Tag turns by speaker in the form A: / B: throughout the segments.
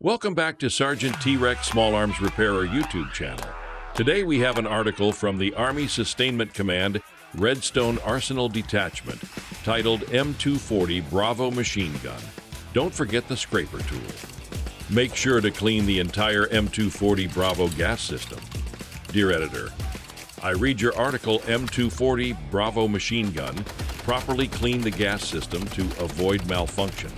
A: Welcome back to Sergeant T-Rex Small Arms Repairer YouTube channel. Today we have an article from the Army Sustainment Command Redstone Arsenal Detachment titled M240 Bravo Machine Gun. Don't forget the scraper tool. Make sure to clean the entire M240 Bravo gas system. Dear Editor, I read your article M240 Bravo Machine Gun properly clean the gas system to avoid malfunction.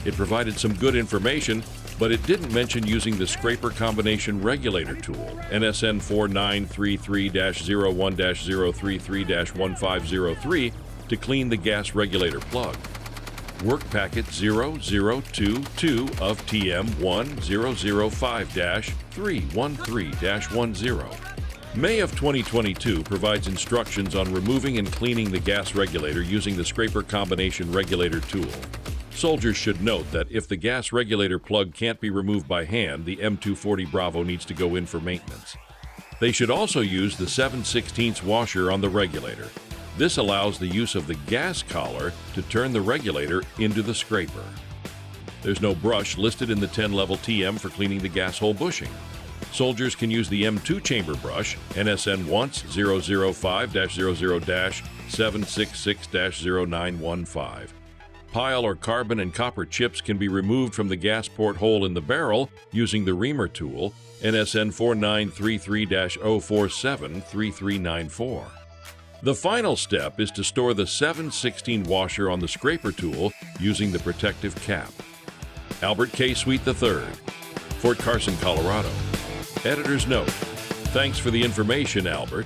A: It provided some good information, but it didn't mention using the scraper combination regulator tool, NSN 4933-01-033-1503, to clean the gas regulator plug. Work packet 0022 of TM1005-313-10. May of 2022 provides instructions on removing and cleaning the gas regulator using the scraper combination regulator tool. Soldiers should note that if the gas regulator plug can't be removed by hand, the M240 Bravo needs to go in for maintenance. They should also use the 7/16 washer on the regulator. This allows the use of the gas collar to turn the regulator into the scraper. There's no brush listed in the 10-level TM for cleaning the gas hole bushing. Soldiers can use the M2 chamber brush, NSN once 005-00-766-0915. Pile or carbon and copper chips can be removed from the gas port hole in the barrel using the reamer tool, NSN 4933-047-3394. The final step is to store the 7/16 washer on the scraper tool using the protective cap. Albert K. Sweet III, Fort Carson, Colorado. Editor's note: thanks for the information, Albert.